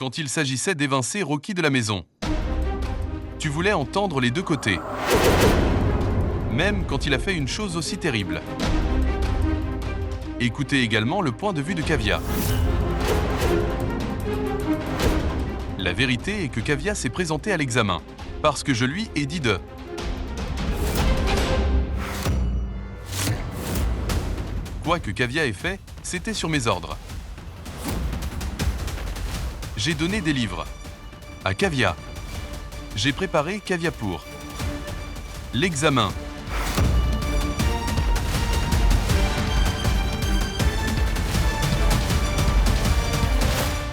quand il s'agissait d'évincer Rocky de la maison. Tu voulais entendre les deux côtés, même quand il a fait une chose aussi terrible. Écoutez également le point de vue de Kavya. La vérité est que Kavya s'est présentée à l'examen, parce que je lui ai dit de. Quoi que Kavya ait fait, c'était sur mes ordres. J'ai donné des livres à Kavya. J'ai préparé Kavya pour l'examen.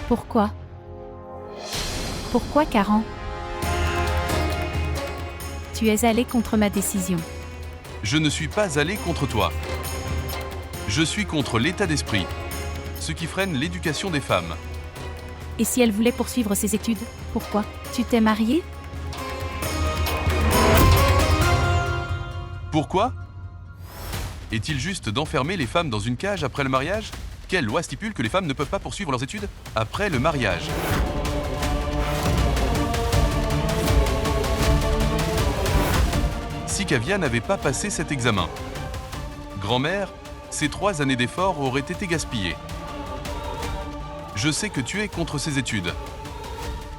Pourquoi? Pourquoi, Karan? Tu es allé contre ma décision. Je ne suis pas allé contre toi. Je suis contre l'état d'esprit, ce qui freine l'éducation des femmes. Et si elle voulait poursuivre ses études, pourquoi? Tu t'es marié? Pourquoi? Est-il juste d'enfermer les femmes dans une cage après le mariage? Quelle loi stipule que les femmes ne peuvent pas poursuivre leurs études après le mariage? Si Kavya n'avait pas passé cet examen, grand-mère, ces 3 années d'efforts auraient été gaspillées. Je sais que tu es contre ces études.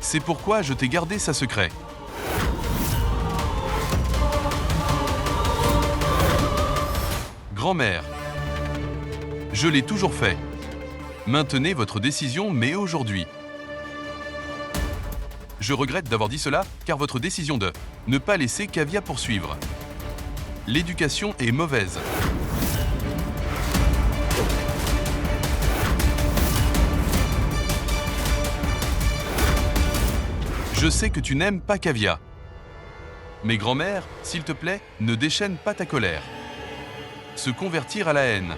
C'est pourquoi je t'ai gardé ça secret. Grand-mère, je l'ai toujours fait. Maintenez votre décision, mais aujourd'hui. Je regrette d'avoir dit cela, car votre décision de ne pas laisser Kavya poursuivre l'éducation est mauvaise. Je sais que tu n'aimes pas Kavya. Mais grand-mère, s'il te plaît, ne déchaîne pas ta colère. Se convertir à la haine.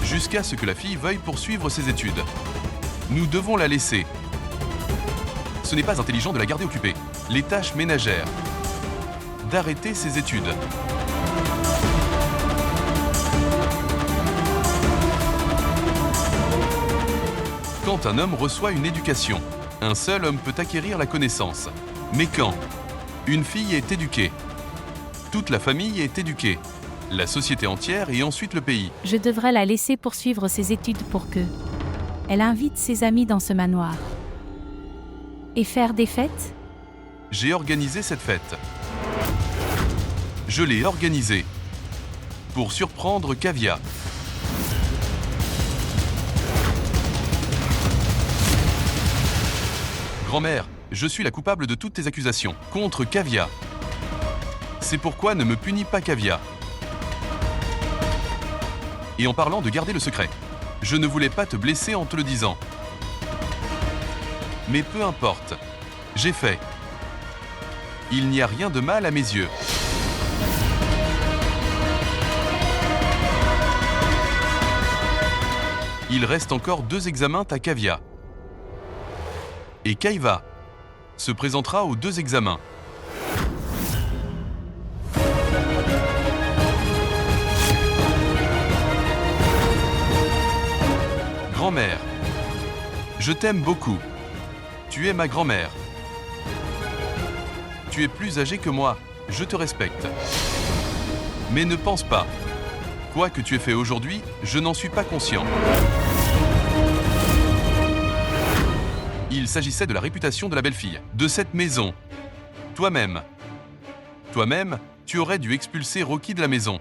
Jusqu'à ce que la fille veuille poursuivre ses études. Nous devons la laisser. Ce n'est pas intelligent de la garder occupée. Les tâches ménagères. D'arrêter ses études. Quand un homme reçoit une éducation, un seul homme peut acquérir la connaissance. Mais quand une fille est éduquée, toute la famille est éduquée, la société entière et ensuite le pays. Je devrais la laisser poursuivre ses études pour que elle invite ses amis dans ce manoir. Et faire des fêtes? J'ai organisé cette fête. Je l'ai organisée pour surprendre Kavya. Grand-mère, je suis la coupable de toutes tes accusations contre Kavya. C'est pourquoi ne me punis pas, Kavya. Et en parlant de garder le secret, je ne voulais pas te blesser en te le disant. Mais peu importe, j'ai fait. Il n'y a rien de mal à mes yeux. Il reste encore 2 examens à Kavya. Et Kaiva se présentera aux 2 examens. Grand-mère, je t'aime beaucoup. Tu es ma grand-mère. Tu es plus âgée que moi, je te respecte. Mais ne pense pas. Quoi que tu aies fait aujourd'hui, je n'en suis pas conscient. Il s'agissait de la réputation de la belle-fille, de cette maison. Toi-même, tu aurais dû expulser Rocky de la maison.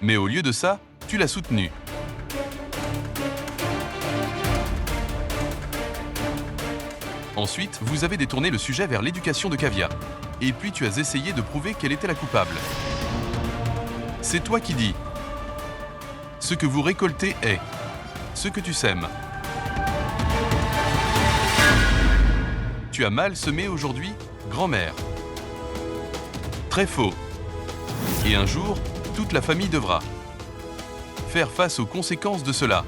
Mais au lieu de ça, tu l'as soutenu. Ensuite, vous avez détourné le sujet vers l'éducation de Kavya. Et puis tu as essayé de prouver qu'elle était la coupable. C'est toi qui dis. Ce que vous récoltez est ce que tu sèmes. Tu as mal semé aujourd'hui, grand-mère. Très faux. Et un jour, toute la famille devra faire face aux conséquences de cela.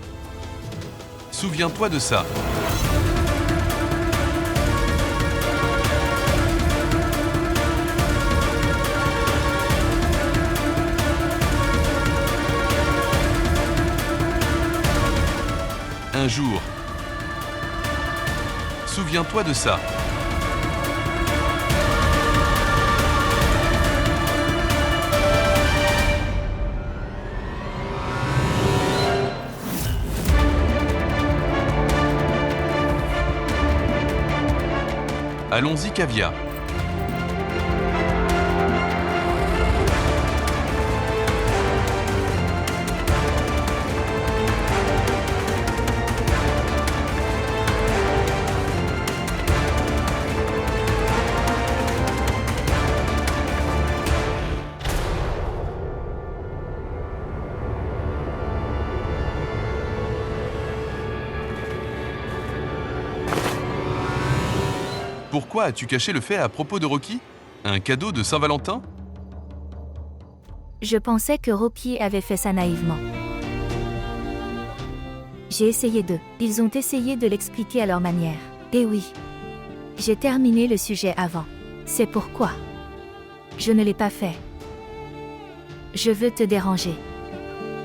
Souviens-toi de ça. Un jour. Souviens-toi de ça. Allons-y, Kavya. Pourquoi as-tu caché le fait à propos de Rocky? Un cadeau de Saint-Valentin? Je pensais que Rocky avait fait ça naïvement. J'ai essayé d'eux. Ils ont essayé de l'expliquer à leur manière. Et oui. J'ai terminé le sujet avant. C'est pourquoi. Je ne l'ai pas fait. Je veux te déranger.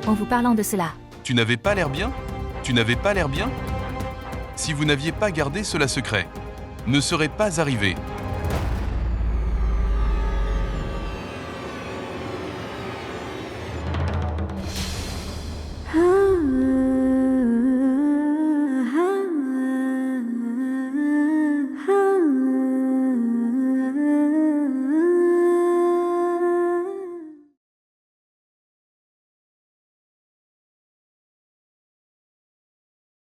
En vous parlant de cela. Tu n'avais pas l'air bien? Tu n'avais pas l'air bien? Si vous n'aviez pas gardé cela secret, ne serait pas arrivé.